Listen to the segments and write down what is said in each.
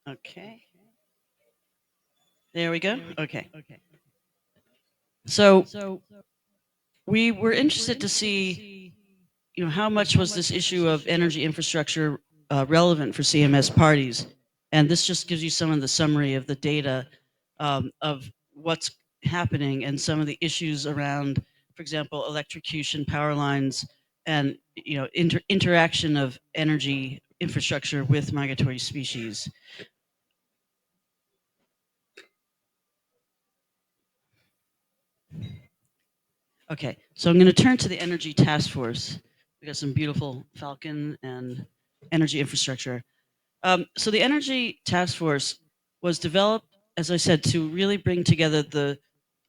Okay. There we go. Okay. So we were interested to see, how much was this issue of energy infrastructure relevant for CMS parties? And this just gives you some of the summary of the data of what's happening and some of the issues around, for example, electrocution, power lines, and interaction of energy infrastructure with migratory species. Okay, so I'm going to turn to the Energy Task Force. We got some beautiful Falcon and energy infrastructure. So the Energy Task Force was developed, as I said, to really bring together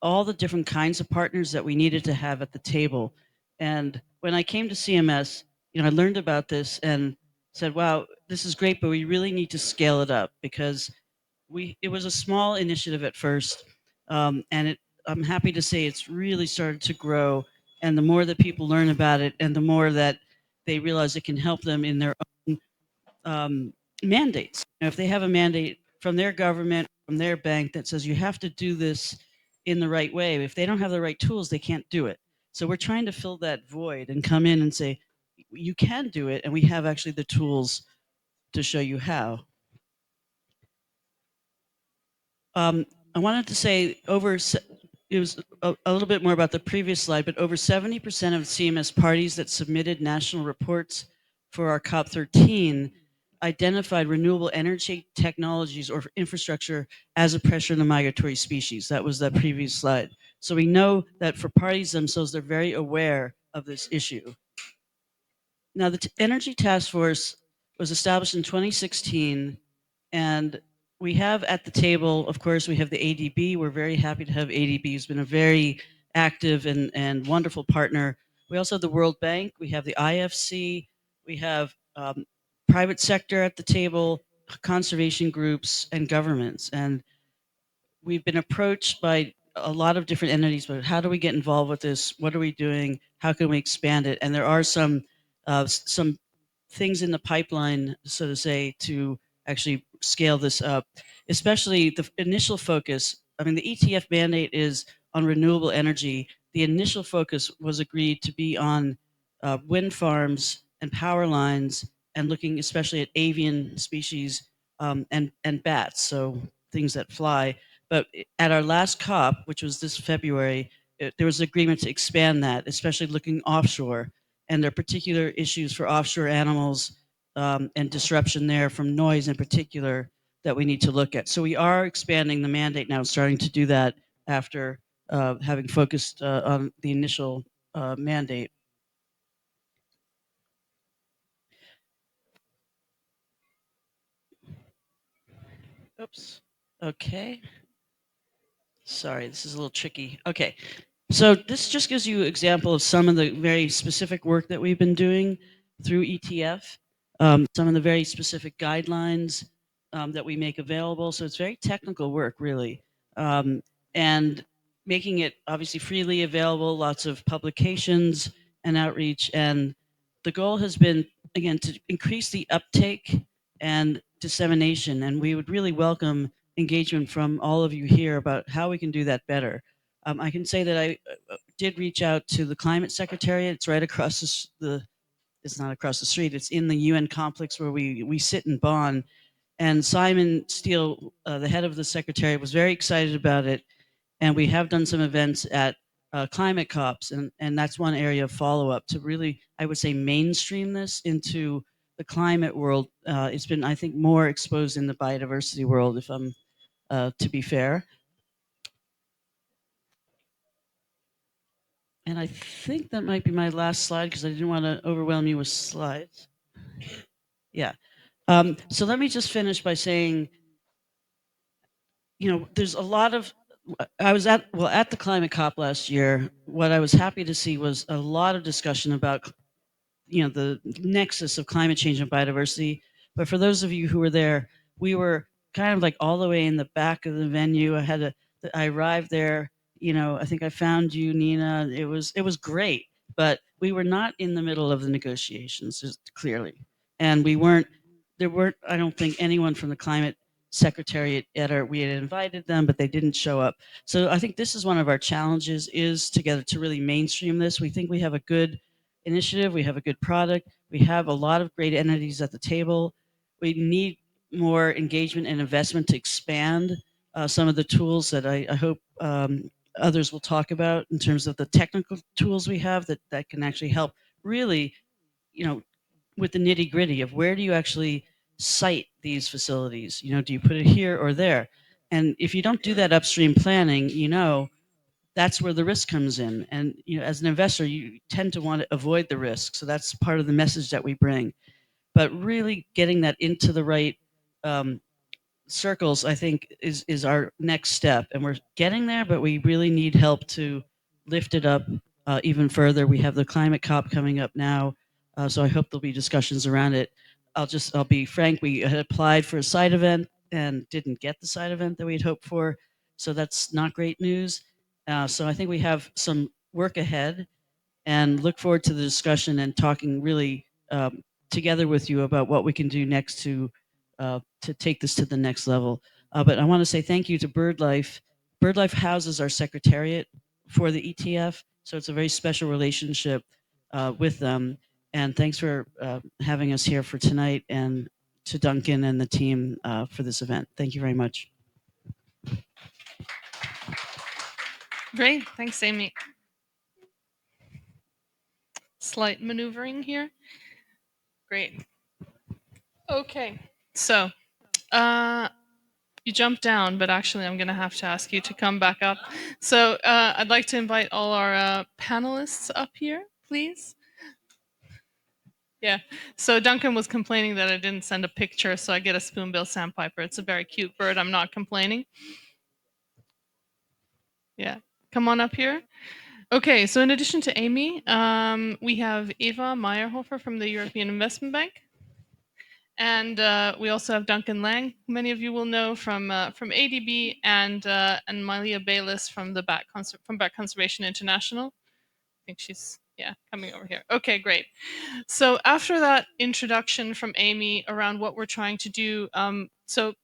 all the different kinds of partners that we needed to have at the table. And when I came to CMS, I learned about this and said, "Wow, this is great, but we really need to scale it up because it was a small initiative at first, and I'm happy to say it's really started to grow. And the more that people learn about it, and the more that they realize it can help them in their own mandates. If they have a mandate from their government, from their bank that says you have to do this in the right way, if they don't have the right tools, they can't do it. So we're trying to fill that void and come in and say, you can do it, and we have actually the tools to show you how. I wanted to say it was a little bit more about the previous slide, but over 70% of CMS parties that submitted national reports for our COP13 identified renewable energy technologies or infrastructure as a pressure in the migratory species. That was that previous slide. So we know that for parties themselves, they're very aware of this issue. Now, the Energy Task Force was established in 2016, and we have at the table, of course, we have the ADB. We're very happy to have ADB, who's been a very active and wonderful partner. We also have the World Bank. We have the IFC. We have private sector at the table, conservation groups, and governments. And we've been approached by a lot of different entities, but how do we get involved with this? What are we doing? How can we expand it? And there are some things in the pipeline, so to say, to actually scale this up, especially the initial focus. I mean, the ETF mandate is on renewable energy. The initial focus was agreed to be on wind farms and power lines, and looking especially at avian species and bats, so things that fly. But at our last COP, which was this February, there was agreement to expand that, especially looking offshore. And there are particular issues for offshore animals and disruption there from noise in particular that we need to look at. So we are expanding the mandate now, starting to do that after having focused on the initial mandate. Oops. Okay. Sorry, this is a little tricky. Okay. So this just gives you an example of some of the very specific work that we've been doing through ETF, some of the very specific guidelines that we make available. So it's very technical work, really, and making it obviously freely available, lots of publications and outreach. And the goal has been, again, to increase the uptake and dissemination. And we would really welcome engagement from all of you here about how we can do that better. I can say that I did reach out to the climate secretariat. It's right across it's not across the street. It's in the UN complex where we sit in Bonn. And Simon Steele, the head of the secretariat, was very excited about it. And we have done some events at climate COPs, and that's one area of follow up to really, I would say, mainstream this into the climate world. It's been, I think, more exposed in the biodiversity world, if I'm to be fair. And I think that might be my last slide because I didn't want to overwhelm you with slides. Yeah. So let me just finish by saying, there's a lot of, I was at the climate COP last year. What I was happy to see was a lot of discussion about, the nexus of climate change and biodiversity. But for those of you who were there, we were kind of like all the way in the back of the venue. I arrived there, I think I found you, Nina. It was great, but we were not in the middle of the negotiations, just clearly. And there weren't, I don't think, anyone from the climate secretariat we had invited them, but they didn't show up. So I think this is one of our challenges, is together to really mainstream this. We think we have a good initiative, we have a good product, we have a lot of great entities at the table. We need more engagement and investment to expand some of the tools that I hope others will talk about in terms of the technical tools we have that can actually help really, you know, with the nitty gritty of where do you actually site these facilities? You know, do you put it here or there? And if you don't do that upstream planning, you know, that's where the risk comes in. And you know, as an investor, you tend to want to avoid the risk. So that's part of the message that we bring. But really getting that into the right um, circles, I think, is our next step, and we're getting there. But we really need help to lift it up even further. We have the climate COP coming up now, so I hope there'll be discussions around it. I'll be frank. We had applied for a side event and didn't get the side event that we'd hoped for, so that's not great news. So I think we have some work ahead, and look forward to the discussion and talking really together with you about what we can do next to take this to the next level. But I want to say thank you to BirdLife. BirdLife houses our secretariat for the ETF, so it's a very special relationship with them. And thanks for having us here for tonight, and to Duncan and the team for this event. Thank you very much. Great. Thanks, Amy. Slight maneuvering here. Great. Okay. So, you jumped down, but actually I'm going to have to ask you to come back up. So I'd like to invite all our panelists up here, please. Yeah. So Duncan was complaining that I didn't send a picture, so I get a spoonbill sandpiper. It's a very cute bird. I'm not complaining. Yeah. Come on up here. Okay. So in addition to Amy, we have Eva Meyerhofer from the European Investment Bank. And we also have Duncan Lang, who many of you will know from ADB, and Malia Bayliss from the Bat Conservation International. I think she's coming over here. Okay, great. So after that introduction from Amy around what we're trying to do, so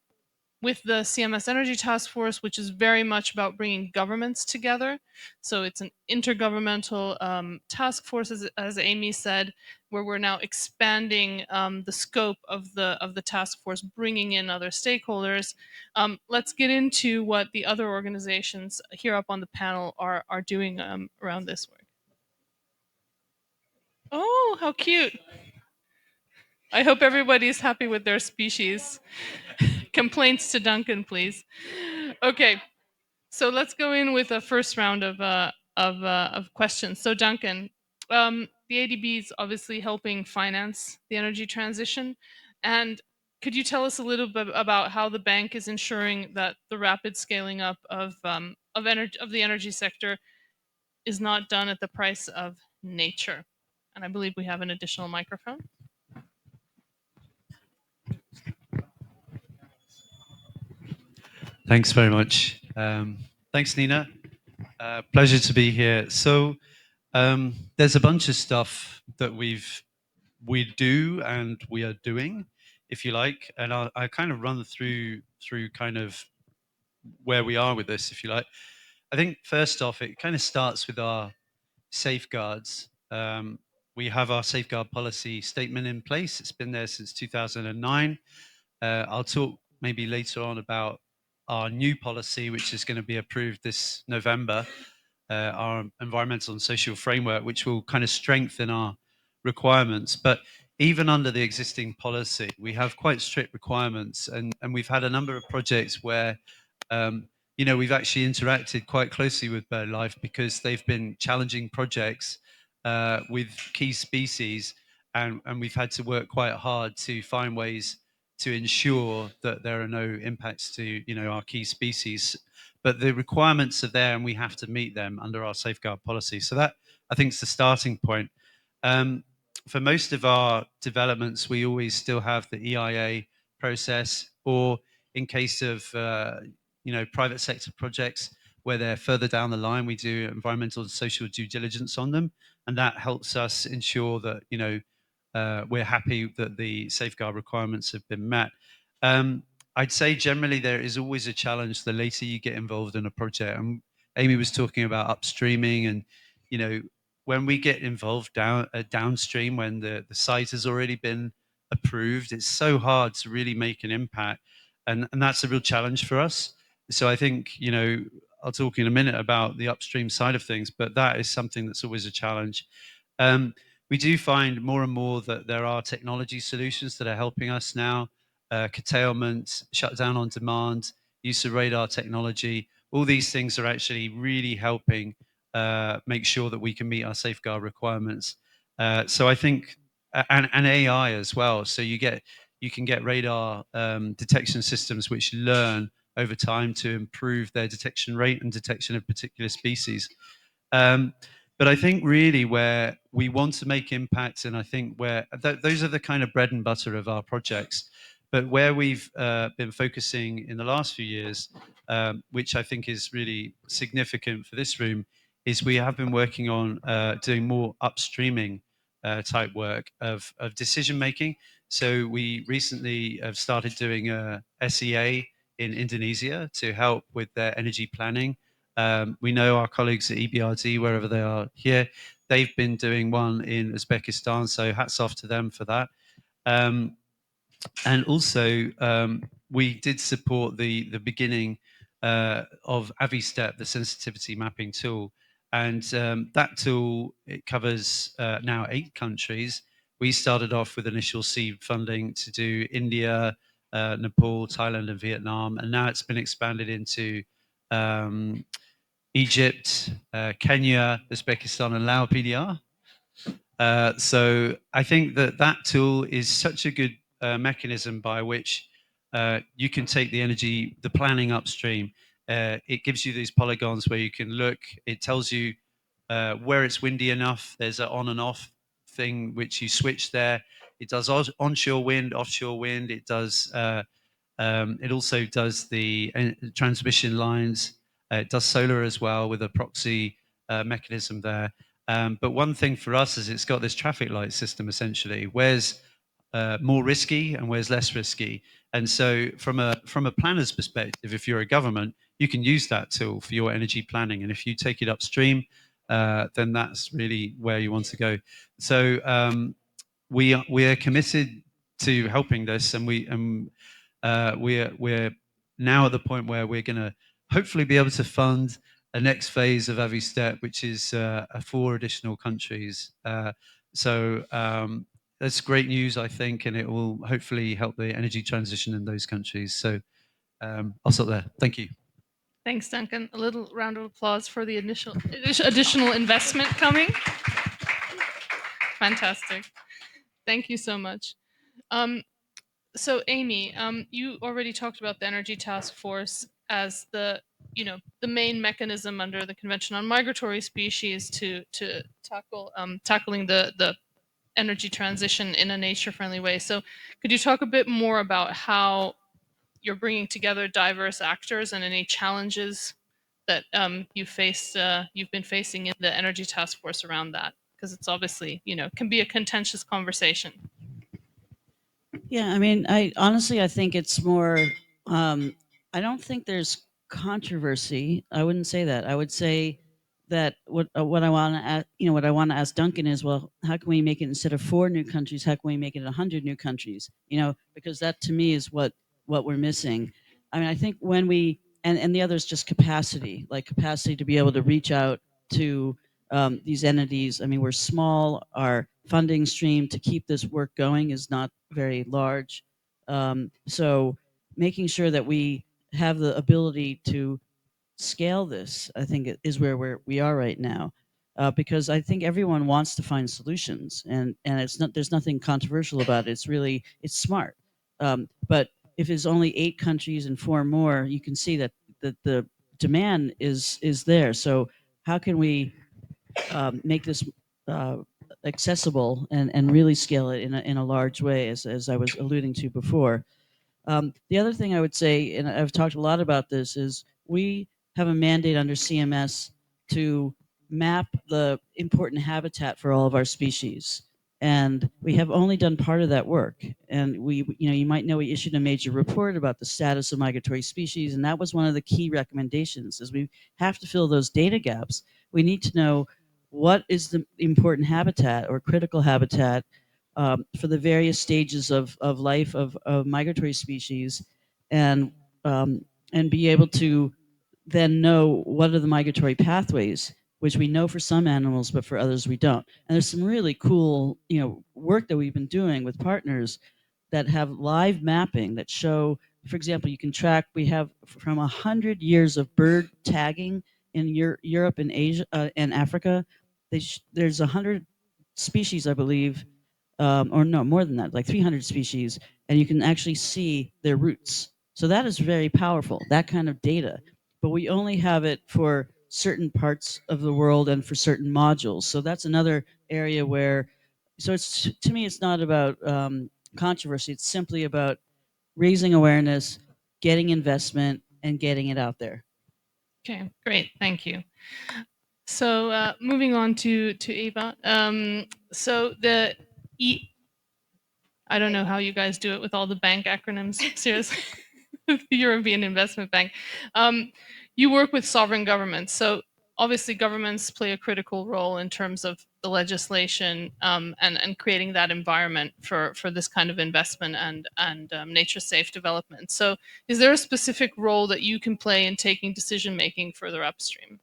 with the CMS Energy Task Force, which is very much about bringing governments together. So it's an intergovernmental task force, as Amy said, where we're now expanding the scope of the task force, bringing in other stakeholders. Let's get into what the other organizations here up on the panel are doing around this work. Oh, how cute! I hope everybody's happy with their species. Complaints to Duncan, please. Okay. So let's go in with a first round of questions. So Duncan, the ADB is obviously helping finance the energy transition, and could you tell us a little bit about how the bank is ensuring that the rapid scaling up of the energy sector is not done at the price of nature? And I believe we have an additional microphone. Thanks very much. Thanks, Nina. Pleasure to be here. So there's a bunch of stuff that we do and we are doing, if you like, and I kind of run through kind of where we are with this, if you like. I think first off, it kind of starts with our safeguards. We have our safeguard policy statement in place. It's been there since 2009. I'll talk maybe later on about our new policy, which is going to be approved this November, our environmental and social framework, which will kind of strengthen our requirements. But even under the existing policy, we have quite strict requirements, and we've had a number of projects where we've actually interacted quite closely with BirdLife because they've been challenging projects with key species, and we've had to work quite hard to find ways to ensure that there are no impacts to our key species. But the requirements are there, and we have to meet them under our safeguard policy. So that, I think, is the starting point. For most of our developments, we always still have the EIA process, or in case of private sector projects where they're further down the line, we do environmental and social due diligence on them, and that helps us ensure that we're happy that the safeguard requirements have been met. I'd say generally there is always a challenge the later you get involved in a project. And Amy was talking about upstreaming, and you know, when we get involved downstream, when the site has already been approved, it's so hard to really make an impact, and that's a real challenge for us. So I think, you know, I'll talk in a minute about the upstream side of things, but that is something that's always a challenge. Um, we do find more and more that there are technology solutions that are helping us now. Curtailment, shutdown on demand, use of radar technology. All these things are actually really helping make sure that we can meet our safeguard requirements. So I think, and AI as well. So you can get radar detection systems which learn over time to improve their detection rate and detection of particular species. Um, but I think really where we want to make impacts, and I think where those are the kind of bread and butter of our projects. But where we've been focusing in the last few years, which I think is really significant for this room, is we have been working on doing more upstreaming type work of decision making. So we recently have started doing a SEA in Indonesia to help with their energy planning. We know our colleagues at EBRD, wherever they are here, they've been doing one in Uzbekistan. So hats off to them for that. Um, and also, we did support the beginning of AviStep, the sensitivity mapping tool. And that tool, it covers now 8 countries. We started off with initial seed funding to do India, Nepal, Thailand, and Vietnam. And now it's been expanded into um, Egypt, Kenya, Uzbekistan, and Laos PDR. So I think that that tool is such a good mechanism by which you can take the energy, the planning upstream. It gives you these polygons where you can look. It tells you where it's windy enough. There's an on and off thing which you switch there. It does onshore wind, offshore wind. It does. It also does the transmission lines. It does solar as well with a proxy mechanism there. But one thing for us is it's got this traffic light system essentially. Where's more risky and where's less risky? And so from a planner's perspective, if you're a government, you can use that tool for your energy planning. And if you take it upstream, then that's really where you want to go. So we are committed to helping this, and we're now at the point where we're going to hopefully be able to fund a next phase of AviStep, which is 4 additional countries. So that's great news, I think, and it will hopefully help the energy transition in those countries. So I'll stop there. Thank you. Thanks, Duncan. A little round of applause for the additional investment coming. Fantastic. Thank you so much. So Amy, you already talked about the Energy Task Force as the main mechanism under the Convention on Migratory Species to tackling the energy transition in a nature-friendly way. So could you talk a bit more about how you're bringing together diverse actors and any challenges that you've been facing in the Energy Task Force around that? Because it's obviously, can be a contentious conversation. Yeah, I mean, I think it's more. I don't think there's controversy. I wouldn't say that. I would say that what I want to what I want to ask Duncan is, well, how can we make it, instead of 4 new countries, how can we make it 100 new countries? Because that to me is what we're missing. I mean, I think when we and the other is just capacity, like capacity to be able to reach out to these entities. I mean, we're small. Our funding stream to keep this work going is not very large. So making sure that we have the ability to scale this, I think, is where we are right now. Because I think everyone wants to find solutions, and it's not, there's nothing controversial about it. It's smart. But if it's only 8 countries and 4 more, you can see that the demand is there. So how can we make this uh, accessible and really scale it in a large way, as I was alluding to before? The other thing I would say, and I've talked a lot about this, is we have a mandate under CMS to map the important habitat for all of our species. And we have only done part of that work. And you might know we issued a major report about the status of migratory species, and that was one of the key recommendations. Is we have to fill those data gaps. We need to know what is the important habitat or critical habitat for the various stages of life of migratory species, and um, and be able to then know what are the migratory pathways, which we know for some animals, but for others we don't. And there's some really cool, work that we've been doing with partners that have live mapping that show, for example, you can track. We have from 100 years of bird tagging in Europe and Asia and Africa. There's 100 species, I believe, or no, more than that, like 300 species, and you can actually see their roots. So that is very powerful, that kind of data. But we only have it for certain parts of the world and for certain modules. So that's another area where, so it's, to me, it's not about controversy. It's simply about raising awareness, getting investment, and getting it out there. Okay, great, thank you. So moving on to Eva. So the I don't know how you guys do it with all the bank acronyms. Seriously, the European Investment Bank. You work with sovereign governments, so obviously governments play a critical role in terms of the legislation and creating that environment for this kind of investment and nature safe development. So, is there a specific role that you can play in taking decision making further upstream?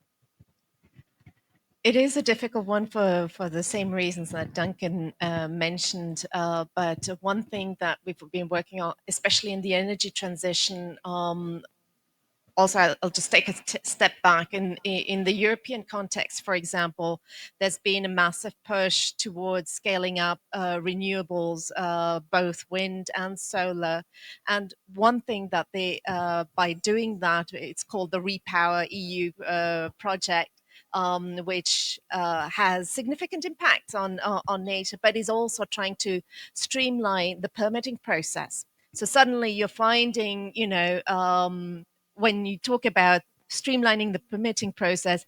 It is a difficult one for the same reasons that Duncan mentioned. But one thing that we've been working on, especially in the energy transition, also I'll just take a step back. In the European context, for example, there's been a massive push towards scaling up renewables, both wind and solar. And one thing that they, by doing that, it's called the Repower EU project. Which has significant impact on nature, but is also trying to streamline the permitting process. So suddenly you're finding, when you talk about streamlining the permitting process,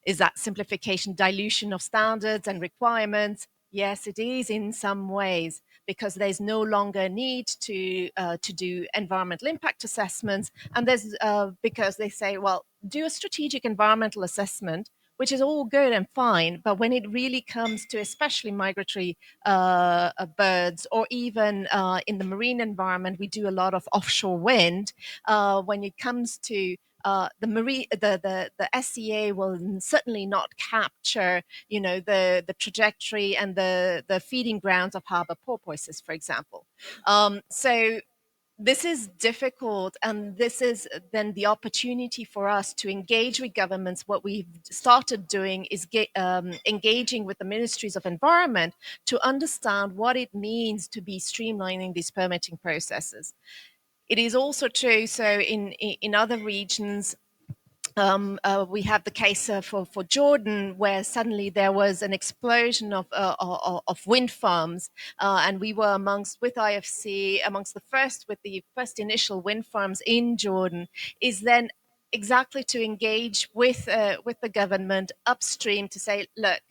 is that simplification, dilution of standards and requirements? Yes, it is in some ways, because there's no longer a need to do environmental impact assessments, and there's because they say, well, do a strategic environmental assessment, which is all good and fine, but when it really comes to especially migratory birds, or even in the marine environment, we do a lot of offshore wind. When it comes to the SCA will certainly not capture, the trajectory and the feeding grounds of harbor porpoises, for example. So this is difficult, and this is then the opportunity for us to engage with governments. What we've started doing is engaging with the ministries of environment to understand what it means to be streamlining these permitting processes. It is also true, so in other regions, we have the case for Jordan, where suddenly there was an explosion of wind farms, and we were with IFC amongst with the first initial wind farms in Jordan. Is then exactly to engage with the government upstream to say, look,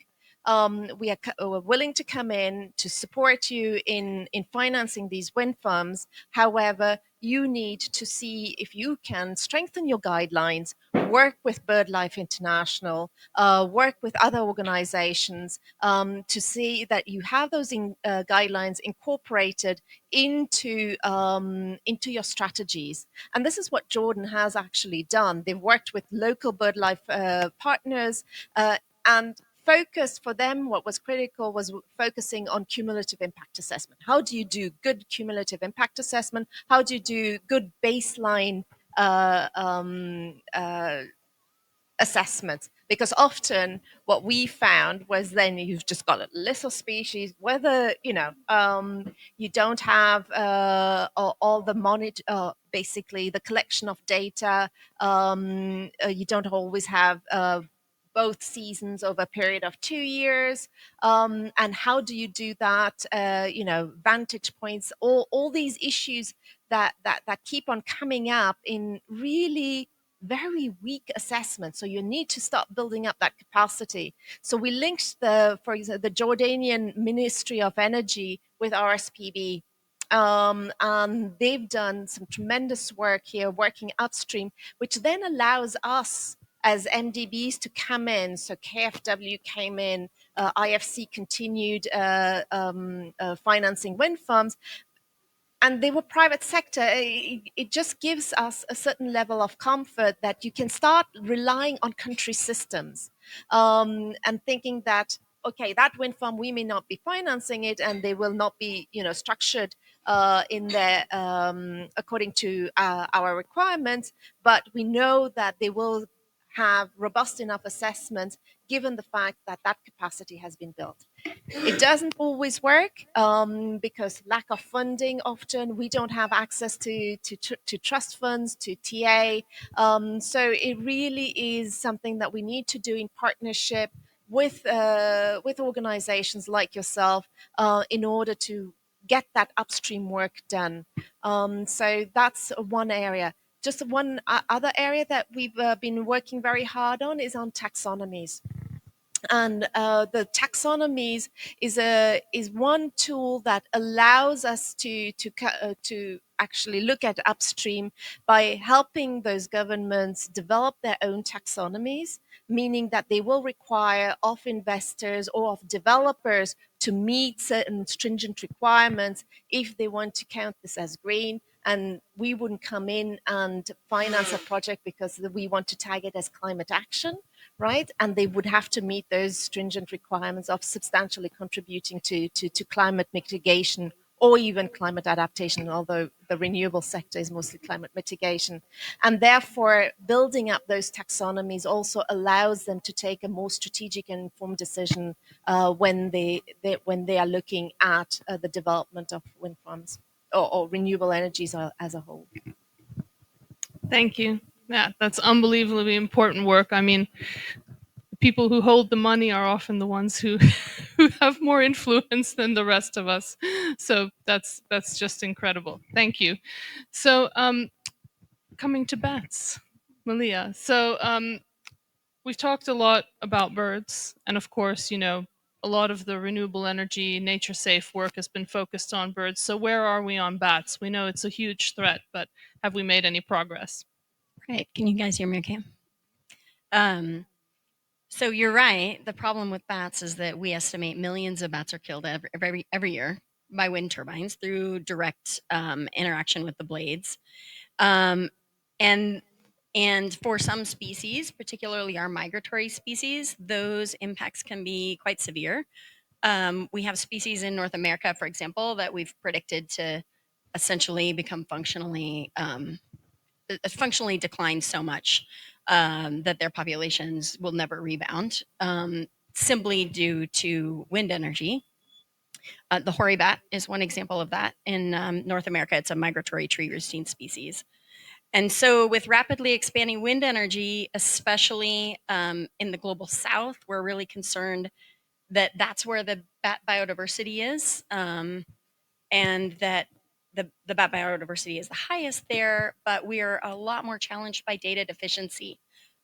we're willing to come in to support you in financing these wind farms. However, you need to see if you can strengthen your guidelines, work with BirdLife International, work with other organizations to see that you have those guidelines incorporated into your strategies. And this is what Jordan has actually done. They've worked with local BirdLife partners and focus for them. What was critical was focusing on cumulative impact assessment. How do you do good cumulative impact assessment? How do you do good baseline assessments? Because often what we found was then you've just got a list of species, whether you don't have all the basically the collection of data. You don't always have both seasons over a period of 2 years. And how do you do that? Vantage points, all these issues that keep on coming up in really very weak assessment. So you need to start building up that capacity. So we linked the, for example, the Jordanian Ministry of Energy with RSPB. And they've done some tremendous work here, working upstream, which then allows us as MDBs to come in. So KfW came in, IFC continued financing wind farms, and they were private sector. It just gives us a certain level of comfort that you can start relying on country systems, and thinking that, okay, that wind farm, we may not be financing it, and they will not be, structured in their according to our requirements, but we know that they will have robust enough assessments given the fact that that capacity has been built. It doesn't always work, because lack of funding. Often we don't have access to trust funds, to TA. So it really is something that we need to do in partnership with organizations like yourself, in order to get that upstream work done. So that's one area. Just one other area that we've been working very hard on is on taxonomies. And the taxonomies is one tool that allows us to actually look at upstream by helping those governments develop their own taxonomies, meaning that they will require of investors or of developers to meet certain stringent requirements if they want to count this as green. And we wouldn't come in and finance a project because we want to tag it as climate action, right? And they would have to meet those stringent requirements of substantially contributing to climate mitigation or even climate adaptation, although the renewable sector is mostly climate mitigation. And therefore, building up those taxonomies also allows them to take a more strategic and informed decision when they are looking at the development of wind farms or renewable energies as a whole. Thank you. Yeah, that's unbelievably important work. I mean, the people who hold the money are often the ones who who have more influence than the rest of us. So that's just incredible. Thank you. So coming to bats, Malia. So we've talked a lot about birds, and of course, a lot of the renewable energy, nature safe work has been focused on birds. So where are we on bats? We know it's a huge threat, but have we made any progress? Great. Can you guys hear me okay? So you're right. The problem with bats is that we estimate millions of bats are killed every year by wind turbines through direct interaction with the blades. Um, and for some species, particularly our migratory species, those impacts can be quite severe. We have species in North America, for example, that we've predicted to essentially become functionally decline so much that their populations will never rebound, simply due to wind energy. The hoary bat is one example of that. In North America, it's a migratory tree roosting species. And so with rapidly expanding wind energy, especially in the global south, we're really concerned that that's where the bat biodiversity is, and that the bat biodiversity is the highest there, but we are a lot more challenged by data deficiency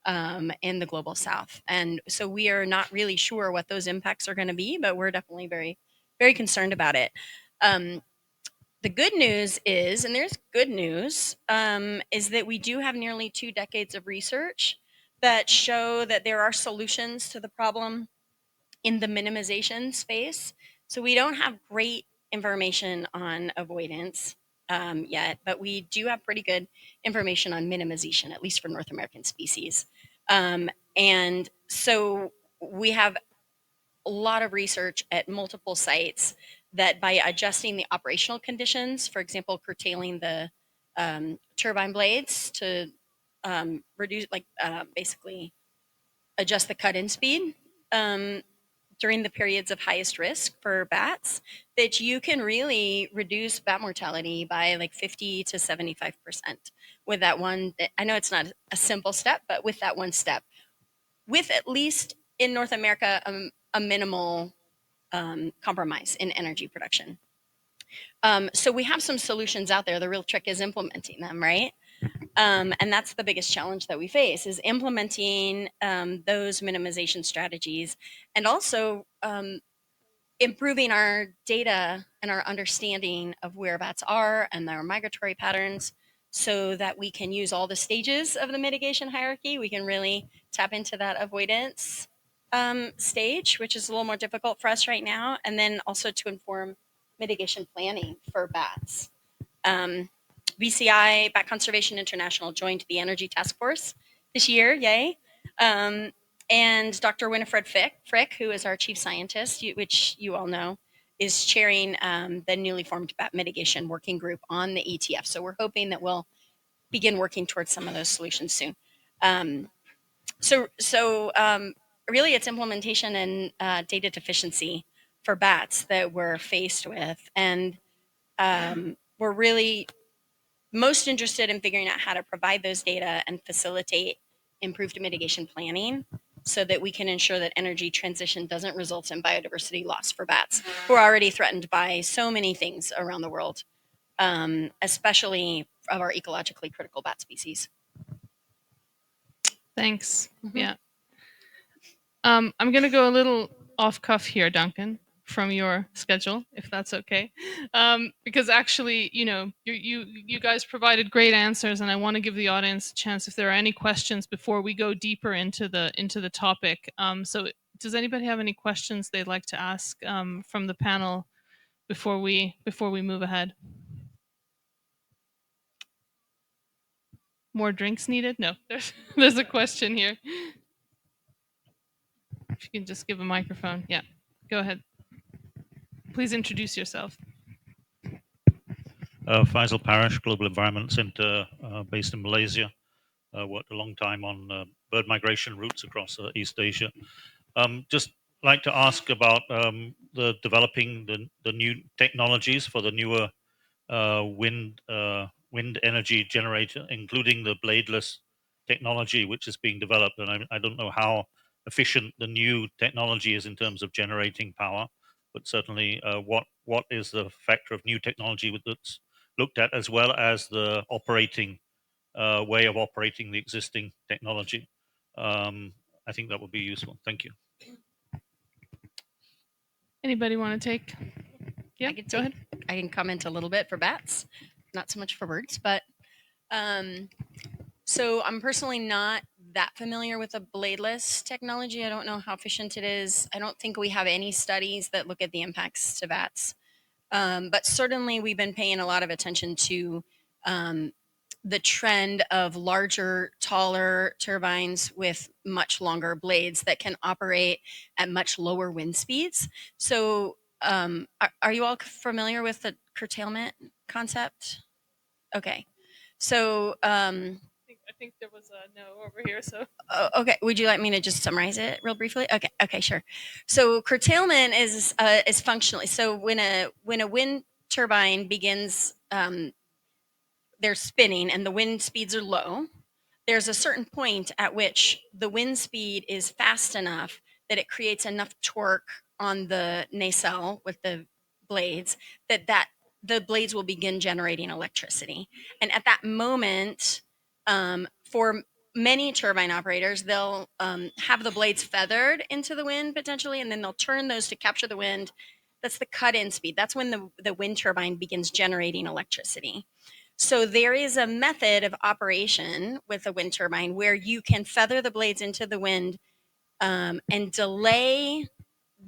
in the global south. And so we are not really sure what those impacts are going to be, but we're definitely very, very concerned about it. The good news is, and there's good news, is that we do have nearly 2 decades of research that show that there are solutions to the problem in the minimization space. So we don't have great information on avoidance yet, but we do have pretty good information on minimization, at least for North American species. And so we have a lot of research at multiple sites that by adjusting the operational conditions, for example, curtailing the turbine blades to reduce, basically adjust the cut-in speed during the periods of highest risk for bats, that you can really reduce bat mortality by like 50 to 75% with that one. I know it's not a simple step, but with that one step, with at least in North America, a minimal compromise in energy production. So we have some solutions out there. The real trick is implementing them, right? And that's the biggest challenge that we face is implementing those minimization strategies and also improving our data and our understanding of where bats are and their migratory patterns so that we can use all the stages of the mitigation hierarchy. We can really tap into that avoidance stage, which is a little more difficult for us right now, and then also to inform mitigation planning for bats. BCI, Bat Conservation International, joined the Energy Task Force this year, yay. And Dr. Winifred Frick, who is our chief scientist, which you all know, is chairing the newly formed bat mitigation working group on the ETF. So we're hoping that we'll begin working towards some of those solutions soon. Really, it's implementation and data deficiency for bats that we're faced with, and we're really most interested in figuring out how to provide those data and facilitate improved mitigation planning so that we can ensure that energy transition doesn't result in biodiversity loss for bats who are already threatened by so many things around the world, especially of our ecologically critical bat species. Thanks. Yeah. I'm going to go a little off cuff here, Duncan, from your schedule, if that's okay, because actually, you guys provided great answers, and I want to give the audience a chance if there are any questions before we go deeper into the topic. So, does anybody have any questions they'd like to ask from the panel before we move ahead? More drinks needed? No, there's a question here. If you can just give a microphone. Yeah, go ahead. Please introduce yourself. Faisal Parish, Global Environment Center, based in Malaysia. Worked a long time on bird migration routes across East Asia. Just like to ask about the developing the new technologies for the newer wind energy generator, including the bladeless technology which is being developed. And I don't know how efficient the new technology is in terms of generating power, but certainly what is the factor of new technology that's looked at, as well as the operating way of operating the existing technology. I think that would be useful. Thank you. Anybody want to take? Yeah, go ahead. I can comment a little bit for bats, not so much for birds, but so I'm personally not that familiar with the bladeless technology. I don't know how efficient it is. I don't think we have any studies that look at the impacts to bats. But certainly we've been paying a lot of attention to the trend of larger, taller turbines with much longer blades that can operate at much lower wind speeds. So are you all familiar with the curtailment concept? Okay. So I think there was a no over here. So okay, would you like me to just summarize it real briefly? Okay, sure. So curtailment is functionally, so when a wind turbine begins, they're spinning and the wind speeds are low. There's a certain point at which the wind speed is fast enough that it creates enough torque on the nacelle with the blades that the blades will begin generating electricity. And at that moment, for many turbine operators, they'll have the blades feathered into the wind potentially, and then they'll turn those to capture the wind. That's the cut-in speed. That's when the wind turbine begins generating electricity. So there is a method of operation with a wind turbine where you can feather the blades into the wind and delay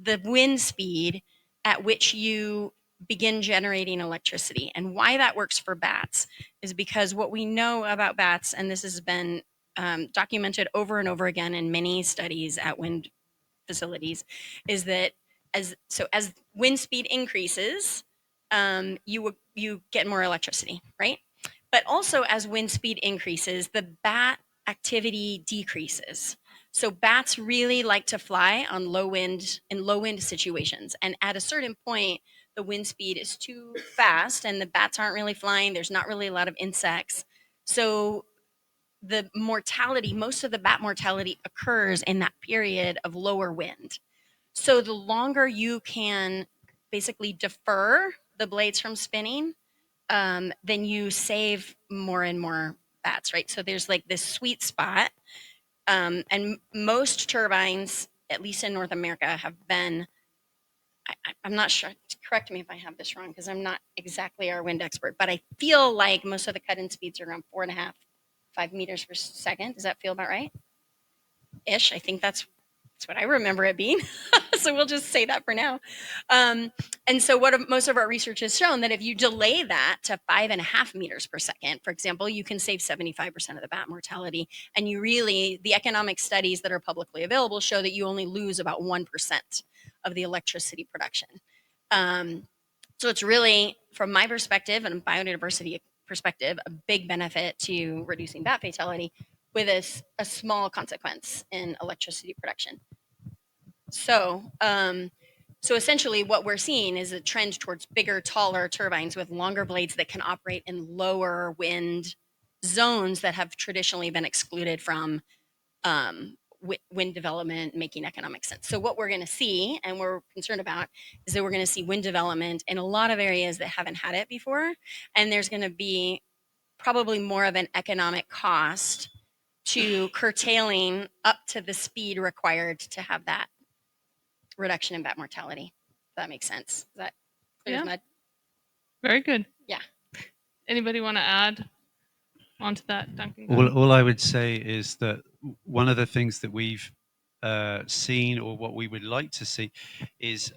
the wind speed at which you begin generating electricity. And why that works for bats is because what we know about bats, and this has been documented over and over again in many studies at wind facilities, is that as wind speed increases, you get more electricity, right? But also as wind speed increases, the bat activity decreases. So bats really like to fly on low wind situations. And at a certain point, the wind speed is too fast and the bats aren't really flying. There's not really a lot of insects. So the mortality, most of the bat mortality occurs in that period of lower wind. So the longer you can basically defer the blades from spinning, then you save more and more bats, right? So there's like this sweet spot. And most turbines, at least in North America, have been, I'm not sure, correct me if I have this wrong, because I'm not exactly our wind expert, but I feel like most of the cut-in speeds are around 4.5, 5 meters per second. Does that feel about right? Ish. I think that's what I remember it being. So we'll just say that for now. And so most of our research has shown that if you delay that to 5.5 meters per second, for example, you can save 75% of the bat mortality. And the economic studies that are publicly available show that you only lose about 1% of the electricity production. So it's really, from my perspective and biodiversity perspective, a big benefit to reducing bat fatality with a small consequence in electricity production. So essentially what we're seeing is a trend towards bigger, taller turbines with longer blades that can operate in lower wind zones that have traditionally been excluded from wind development making economic sense. So what we're going to see, and we're concerned about, is that we're going to see wind development in a lot of areas that haven't had it before, and there's going to be probably more of an economic cost to curtailing up to the speed required to have that reduction in bat mortality. If that makes sense. Is that clear as mud? Very good. Yeah. Anybody want to add onto that, Duncan? All I would say is that one of the things that we've seen, or what we would like to see, is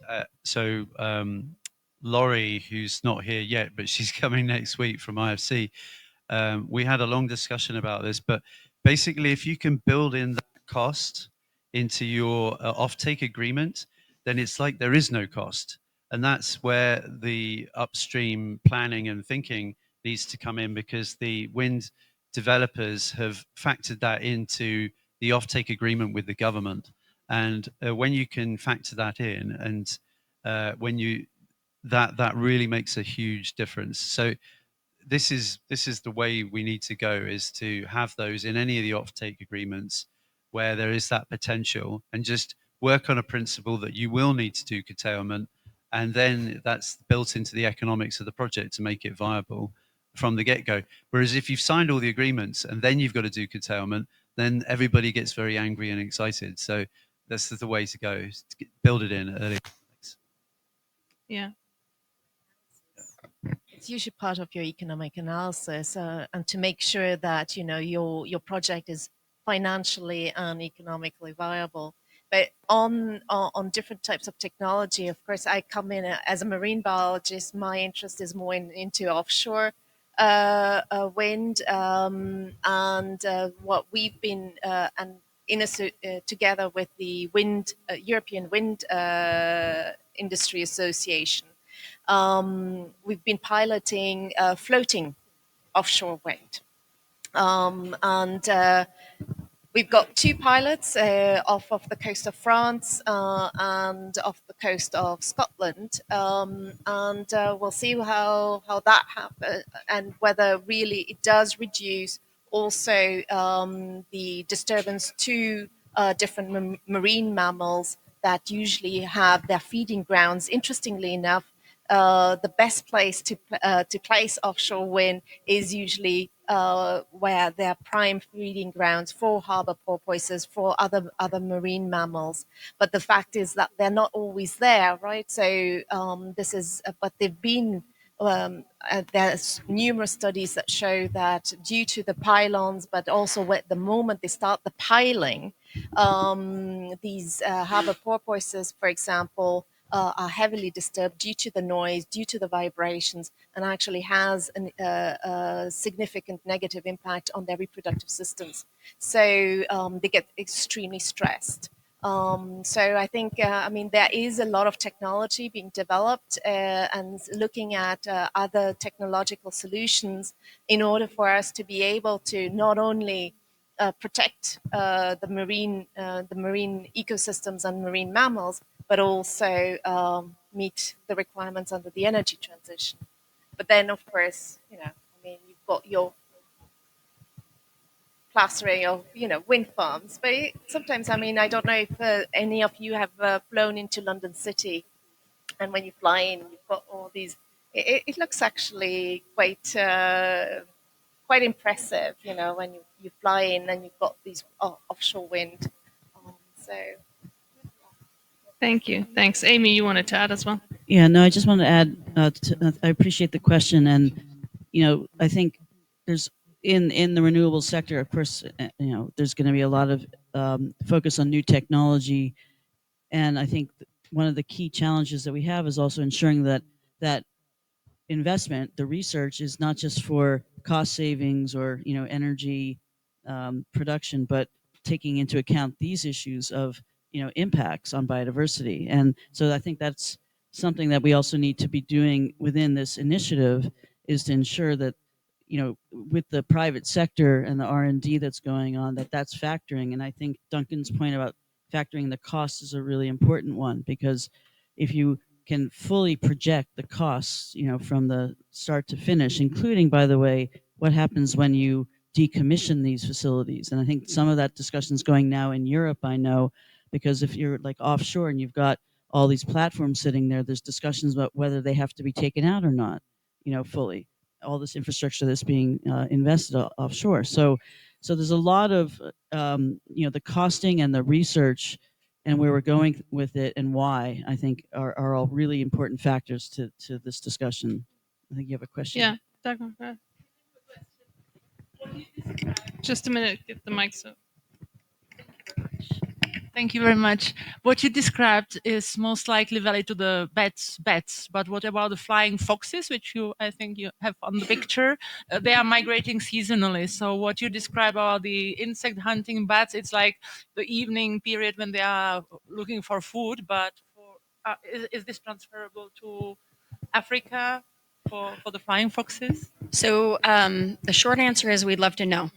Laurie, who's not here yet, but she's coming next week from IFC. We had a long discussion about this, but basically, if you can build in that cost into your offtake agreement, then it's like there is no cost. And that's where the upstream planning and thinking needs to come in, because the wind developers have factored that into the offtake agreement with the government. And when you can factor that in, and that really makes a huge difference. So this is the way we need to go, is to have those in any of the offtake agreements where there is that potential, and just work on a principle that you will need to do curtailment, and then that's built into the economics of the project to make it viable from the get-go. Whereas if you've signed all the agreements and then you've got to do curtailment, then everybody gets very angry and excited. So that's the way to go, is to build it in early. Yeah. It's usually part of your economic analysis, and to make sure that your project is financially and economically viable. But on different types of technology, of course, I come in as a marine biologist. My interest is more into offshore wind, and what we've been together with the European Wind Industry Association. We've been piloting floating offshore wind. And we've got 2 pilots off of the coast of France and off the coast of Scotland. And we'll see how that happens, and whether really it does reduce also the disturbance to different marine mammals that usually have their feeding grounds. Interestingly enough, the best place to place offshore wind is usually where they're prime feeding grounds for harbor porpoises, for other marine mammals. But the fact is that they're not always there, right? So but they've been. There's numerous studies that show that due to the pylons, but also at the moment they start the piling, these harbor porpoises, for example, are heavily disturbed due to the noise, due to the vibrations, and actually has a significant negative impact on their reproductive systems. So they get extremely stressed. So I think, there is a lot of technology being developed and looking at other technological solutions in order for us to be able to not only protect the marine ecosystems and marine mammals, but also meet the requirements under the energy transition. But then, of course, you've got your plethora of, wind farms. But sometimes, I don't know if any of you have flown into London City, and when you fly in, you've got all these. It looks actually quite quite impressive, you know, when you fly in and you've got these offshore wind. So Thank you. Thanks. Amy, you wanted to add as well? Yeah, no, I just want to add. I appreciate the question, and I think there's in the renewable sector, of course, there's going to be a lot of focus on new technology, and I think one of the key challenges that we have is also ensuring that investment, the research, is not just for cost savings or energy production, but taking into account these issues of impacts on biodiversity. And so I think that's something that we also need to be doing within this initiative, is to ensure that with the private sector and the R&D that's going on, that's factoring. And I think Duncan's point about factoring the cost is a really important one, because if you can fully project the costs, from the start to finish, including, by the way, what happens when you decommission these facilities. And I think some of that discussion is going now in Europe, I know, because if you're like offshore and you've got all these platforms sitting there, there's discussions about whether they have to be taken out or not, fully. All this infrastructure that's being invested offshore. So there's a lot of, the costing and the research and where we're going with it and why, I think are all really important factors to this discussion. I think you have a question. Yeah, Dagmar, go ahead. Just a minute, get the mic so. Thank you very much. What you described is most likely valid to the bats, but what about the flying foxes, which I think you have on the picture? They are migrating seasonally. So what you describe about the insect hunting bats, it's like the evening period when they are looking for food, but is this transferable to Africa for the flying foxes? So the short answer is we'd love to know.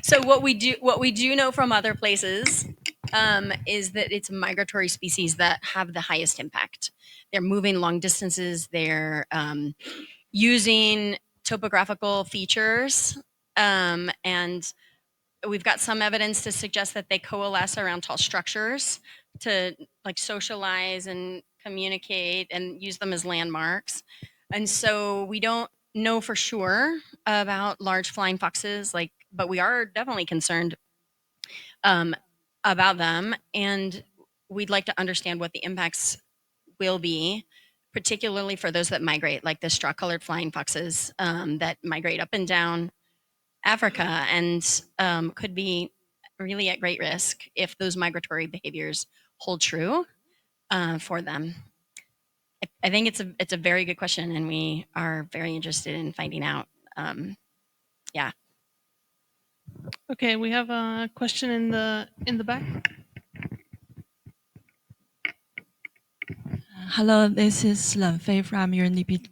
So what we do know from other places is that it's migratory species that have the highest impact. They're moving long distances. They're using topographical features, and we've got some evidence to suggest that they coalesce around tall structures to like socialize and communicate and use them as landmarks. And so we don't know for sure about large flying foxes, but we are definitely concerned about them, and we'd like to understand what the impacts will be, particularly for those that migrate, like the straw-colored flying foxes that migrate up and down Africa and could be really at great risk if those migratory behaviors hold true for them. I think it's a very good question, and we are very interested in finding out. Yeah. Okay, we have a question in the back. Hello, this is Len Fei from UNDP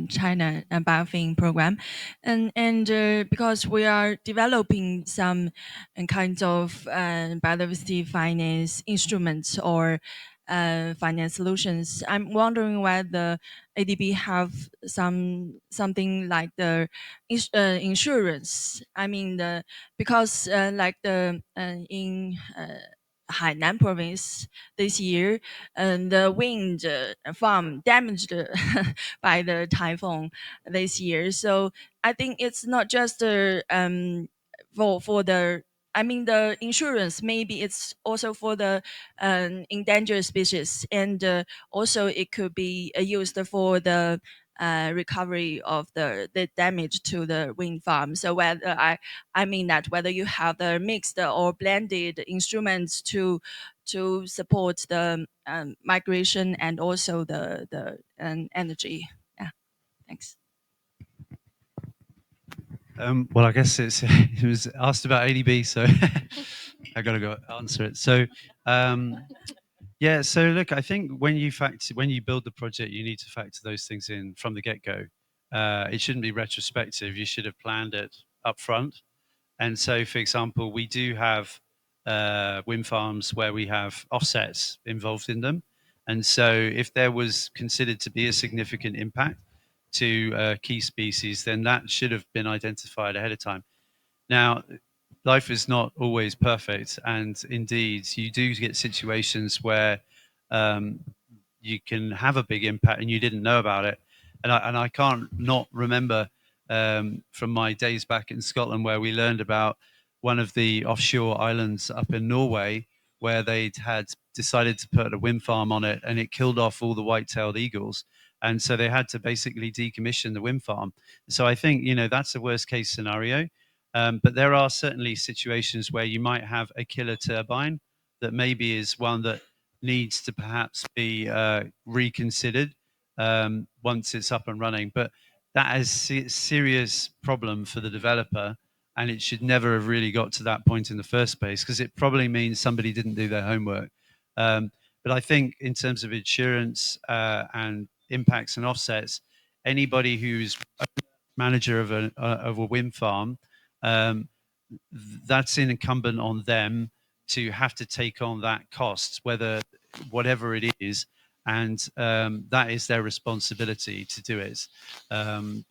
China Biofin program, and because we are developing some kinds of biodiversity finance instruments or finance solutions, I'm wondering whether ADB have something like the insurance. I mean, because like in Hainan province this year, and the wind farm damaged by the typhoon this year. So I think it's not just for the, I mean, the insurance, maybe it's also for the endangered species, and also it could be used for the recovery of the damage to the wind farm. So whether I mean that whether you have the mixed or blended instruments to support the migration and also the energy. Yeah, thanks. Well, I guess it was asked about ADB, so I got to go answer it. So, yeah. So look, I think when you build the project, you need to factor those things in from the get-go. It shouldn't be retrospective. You should have planned it up front. And so, for example, we do have wind farms where we have offsets involved in them. And so if there was considered to be a significant impact to key species, then that should have been identified ahead of time. Now, life is not always perfect. And indeed, you do get situations where you can have a big impact and you didn't know about it. And I can't not remember from my days back in Scotland, where we learned about one of the offshore islands up in Norway, where they'd had decided to put a wind farm on it, and it killed off all the white-tailed eagles. And so they had to basically decommission the wind farm. So I think, that's a worst case scenario. But there are certainly situations where you might have a killer turbine that maybe is one that needs to perhaps be reconsidered once it's up and running. But that is a serious problem for the developer, and it should never have really got to that point in the first place, because it probably means somebody didn't do their homework. But I think in terms of insurance and impacts and offsets, anybody who's a manager of a wind farm, that's incumbent on them to have to take on that cost, whatever it is, and that is their responsibility to do it. And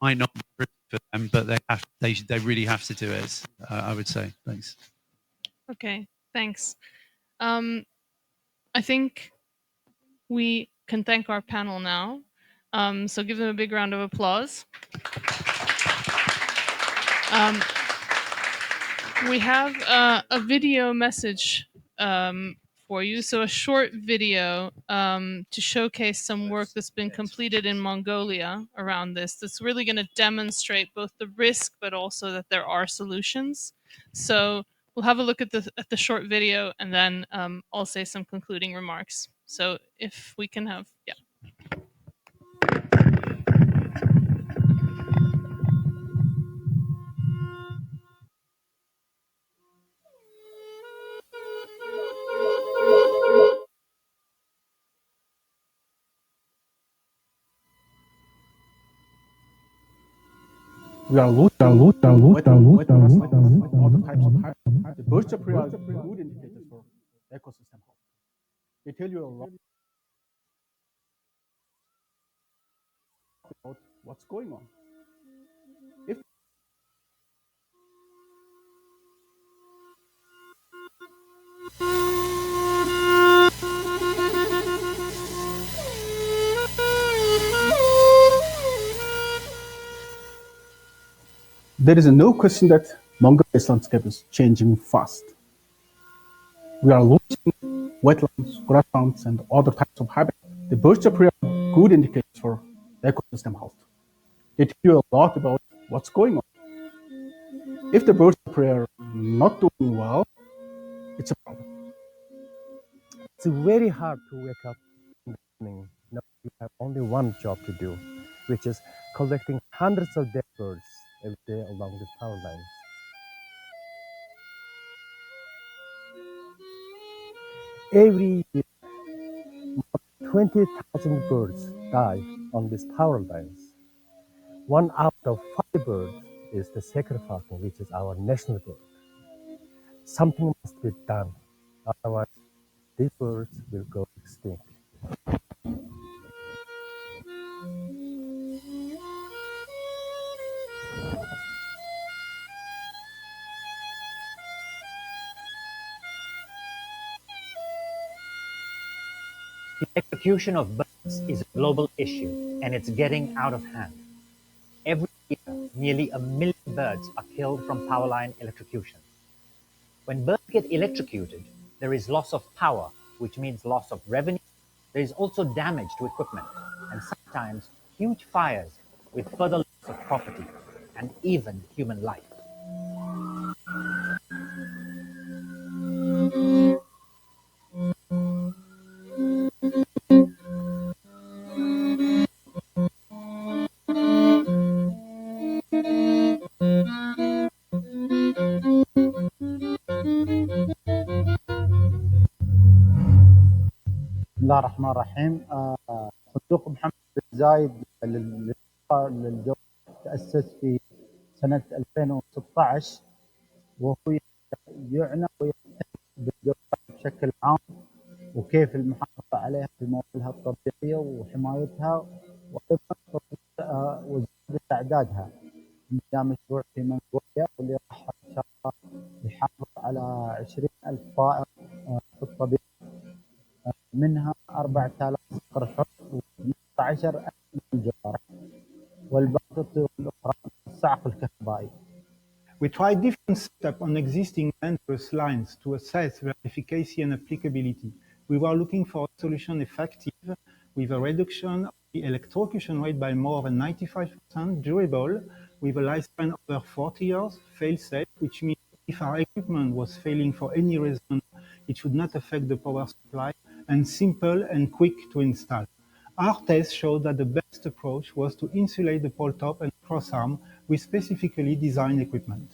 might not be pretty for them, but they really have to do it. I would say. Thanks. Okay, thanks. I think we can thank our panel now. So give them a big round of applause. We have a video message for you. So a short video to showcase some work that's been completed in Mongolia around this. That's really going to demonstrate both the risk, but also that there are solutions. So we'll have a look at the short video, and then I'll say some concluding remarks. So if we can have, yeah. We are losing all the types of habitat. The birds are good indicators for ecosystem health. They tell you a lot about what's going on. If there is no question that Mongolia's landscape is changing fast. We are losing wetlands, grasslands, and other types of habitat. The birds are good indicators for ecosystem health. They tell you a lot about what's going on. If the birds are not doing well, it's a problem. It's very hard to wake up in the morning. Now you have only one job to do, which is collecting hundreds of dead birds every day along the power lines. Every year, 20,000 birds die on these power lines. 1 out of 5 birds is the sacred falcon, which is our national bird. Something must be done, otherwise these birds will go extinct. The execution of birds is a global issue, and it's getting out of hand. Every year, nearly 1 million birds are killed from power line electrocution. When birds get electrocuted, there is loss of power, which means loss of revenue. There is also damage to equipment, and sometimes huge fires with further loss of property and even human life. بسم الله الرحمن الرحيم. صندوق محمد بن زايد للجو تأسس في سنة 2016، وهو يعنى ويهتم بالجو بشكل عام وكيف المحافظة عليها في مواردها الطبيعية وحمايتها، وأيضا وزيادة تعدادها. جاء مشروع في منغوليا واللي راح إن شاء الله يحافظ على 20,000 طائر في الطبيعة، منها 4,000 صقر حر و15,000 من الجوارح، والباقي الدول الأخرى الصعق الكهربائي. We tried different steps on existing dangerous lines to assess their efficacy and applicability. We were looking for a solution effective with a reduction of the electrocution rate by more than 95%, durable, with a lifespan over 40 years, fail-safe, which means if our equipment was failing for any reason, it should not affect the power supply, and simple and quick to install. Our tests showed that the best approach was to insulate the pole top and crossarm with specifically designed equipment.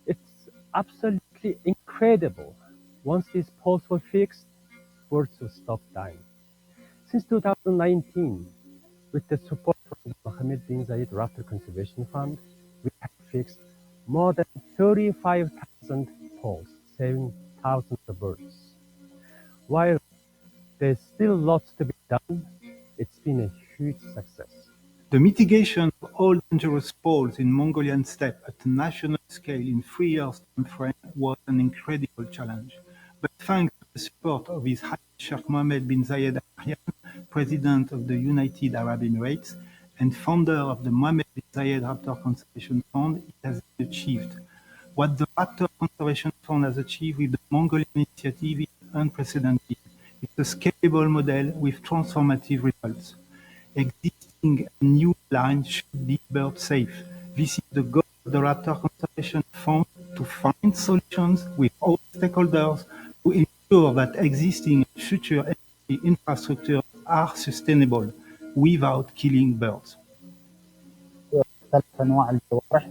It's absolutely incredible. Once these poles were fixed, birds will stop dying. Since 2019, with the support from the Mohammed bin Zayed Raptor Conservation Fund, we have fixed more than 35,000 poles, saving thousands of birds. While there's still lots to be done, it's been a huge success. The mitigation of all dangerous poles in Mongolian steppe at a national scale in 3 years time frame was an incredible challenge. But thanks to the support of His Highness Sheikh Mohammed bin Zayed Al Nahyan, President of the United Arab Emirates and founder of the Mohammed bin Zayed Raptor Conservation Fund, it has been achieved. What the Raptor Conservation Fund has achieved with the Mongolian initiative is unprecedented. It's a scalable model with transformative results. Existing new lines should be bird safe. This is the goal of the Raptor Conservation Fund, to find solutions with all stakeholders to ensure that existing and future energy infrastructure are sustainable without killing birds. مختلف أنواع الجوارح.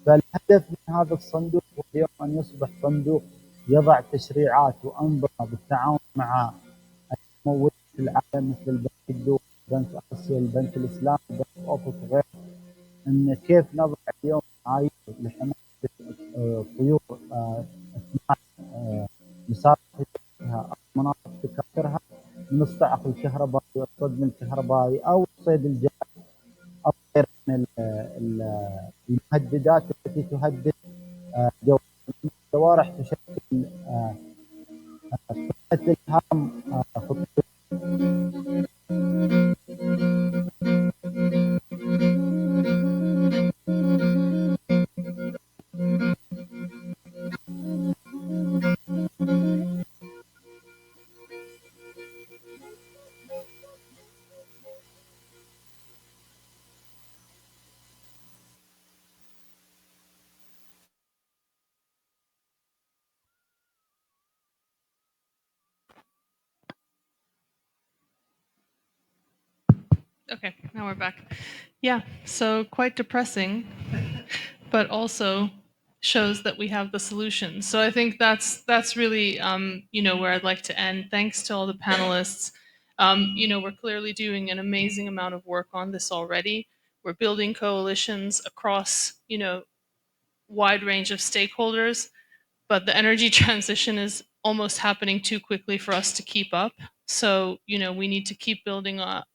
فالهدف من هذا الصندوق هو اليوم أن يصبح صندوق يضع تشريعات وأنظمة بالتعاون مع الممولين في العالم مثل البنك الدولي، بنك آسيا، البنك الإسلامي، بنك أوفق وغيره، أن كيف نضع اليوم معايير لحماية طيور أثناء مسافرتها أو مناطق تكاثرها من الصعق الكهربائي والصدم الكهربائي أو الصيد الجائر أو غير من المهددات التي تهدد الجوارح تشكل قمة الهام خطيرة. Okay, now we're back. Yeah, so quite depressing, but also shows that we have the solution. So I think that's really where I'd like to end. Thanks to all the panelists. We're clearly doing an amazing amount of work on this already. We're building coalitions across wide range of stakeholders, but the energy transition is almost happening too quickly for us to keep up. So we need to keep building on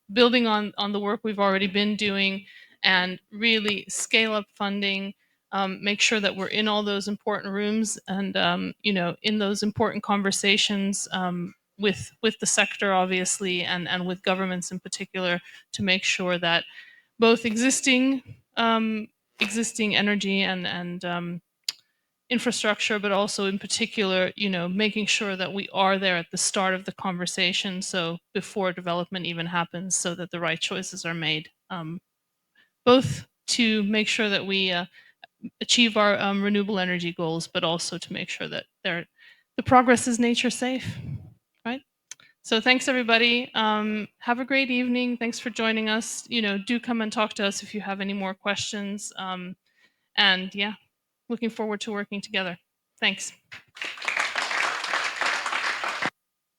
the work we've already been doing, and really scale up funding. Make sure that we're in all those important rooms, and in those important conversations with the sector, obviously, and with governments in particular, to make sure that both existing energy and infrastructure, but also in particular, making sure that we are there at the start of the conversation, so before development even happens, so that the right choices are made, both to make sure that we achieve our renewable energy goals, but also to make sure that the progress is nature safe, right? So thanks everybody. Have a great evening. Thanks for joining us. Do come and talk to us if you have any more questions. And yeah, looking forward to working together. Thanks.